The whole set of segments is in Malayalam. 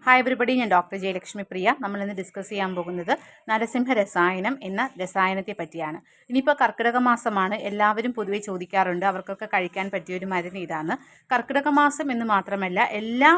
ഹായ് എവരിബഡി, ഞാൻ ഡോക്ടർ ജയലക്ഷ്മി പ്രിയ. നമ്മളിന്ന് ഡിസ്കസ് ചെയ്യാൻ പോകുന്നത് നരസിംഹ രസായനം എന്ന രസായനത്തെ പറ്റിയാണ്. ഇനിയിപ്പോൾ കർക്കിടക മാസമാണ്, എല്ലാവരും പൊതുവെ ചോദിക്കാറുണ്ട് അവർക്കൊക്കെ കഴിക്കാൻ പറ്റിയൊരു മരുന്ന് ഇതാണ്. കർക്കിടക മാസം എന്ന് മാത്രമല്ല, എല്ലാ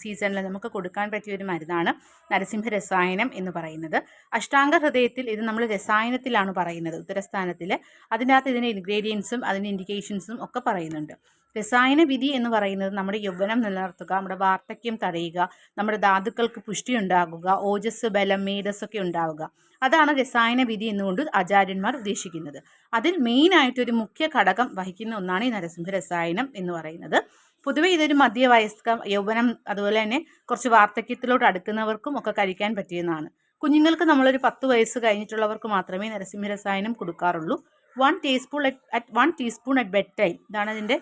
സീസണിലും നമുക്ക് കൊടുക്കാൻ പറ്റിയൊരു മരുന്നാണ് നരസിംഹ രസായനം എന്ന് പറയുന്നത്. അഷ്ടാംഗ ഹൃദയത്തിൽ ഇത് നമ്മൾ രസായനത്തിലാണ് പറയുന്നത്, ഉത്തരസ്ഥാനത്തിൽ. അതിനകത്ത് ഇതിൻ്റെ ഇൻഗ്രീഡിയൻസും അതിൻ്റെ ഇൻഡിക്കേഷൻസും ഒക്കെ പറയുന്നുണ്ട്. രസായന വിധി എന്ന് പറയുന്നത് നമ്മുടെ യൗവനം നിലനിർത്തുക, നമ്മുടെ വാർദ്ധക്യം തടയുക, നമ്മുടെ ധാതുക്കൾക്ക് പുഷ്ടി ഉണ്ടാകുക, ഓജസ്, ബലം, മേധസ്സൊക്കെ ഉണ്ടാവുക. അതാണ് രസായന വിധി എന്നുകൊണ്ട് ആചാര്യന്മാർ ഉദ്ദേശിക്കുന്നത്. അതിൽ മെയിനായിട്ടൊരു മുഖ്യ ഘടകം വഹിക്കുന്ന ഒന്നാണ് ഈ നരസിംഹ രസായനം എന്ന് പറയുന്നത്. പൊതുവെ ഇതൊരു മധ്യവയസ്ക, യൗവനം, അതുപോലെ തന്നെ കുറച്ച് വാർദ്ധക്യത്തിലോട്ട് അടുക്കുന്നവർക്കും ഒക്കെ കഴിക്കാൻ പറ്റിയതാണ്. കുഞ്ഞുങ്ങൾക്ക് നമ്മളൊരു 10 വയസ്സ് കഴിഞ്ഞിട്ടുള്ളവർക്ക് മാത്രമേ നരസിംഹ രസായനം കൊടുക്കാറുള്ളൂ. 1 ടീസ്പൂൺ അറ്റ് ബെഡ് ടൈം, ഇതാണ് അതിൻ്റെ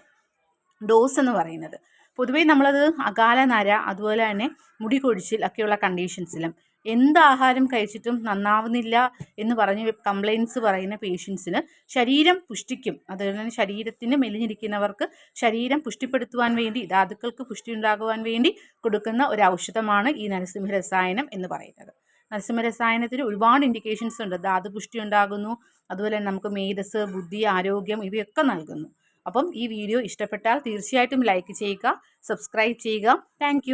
ഡോസ് എന്ന് പറയുന്നത്. പൊതുവേ നമ്മളത് അകാല നര, അതുപോലെ തന്നെ മുടി കൊഴിച്ചിൽ ഒക്കെയുള്ള കണ്ടീഷൻസിലും എന്ത് ആഹാരം കഴിച്ചിട്ടും നന്നാവുന്നില്ല എന്ന് പറഞ്ഞ് കംപ്ലയിൻസ് പറയുന്ന പേഷ്യൻസിന് ശരീരം പുഷ്ടിക്കും, അതുപോലെ തന്നെ ശരീരത്തിന് മെലിഞ്ഞിരിക്കുന്നവർക്ക് ശരീരം പുഷ്ടിപ്പെടുത്തുവാൻ വേണ്ടി, ധാതുക്കൾക്ക് പുഷ്ടി ഉണ്ടാകുവാൻ വേണ്ടി കൊടുക്കുന്ന ഒരു ഔഷധമാണ് ഈ നരസിംഹ രസായനം എന്ന് പറയുന്നത്. നരസിംഹ രസായനത്തിന് ഒരുപാട് ഇൻഡിക്കേഷൻസ് ഉണ്ട്. ധാതുപുഷ്ടി ഉണ്ടാകുന്നു, അതുപോലെ തന്നെ നമുക്ക് മേധസ്, ബുദ്ധി, ആരോഗ്യം ഇവയൊക്കെ നൽകുന്നു. അപ്പം ഈ വീഡിയോ ഇഷ്ടപ്പെട്ടാൽ തീർച്ചയായിട്ടും ലൈക്ക് ചെയ്യുക, സബ്സ്ക്രൈബ് ചെയ്യുക. താങ്ക്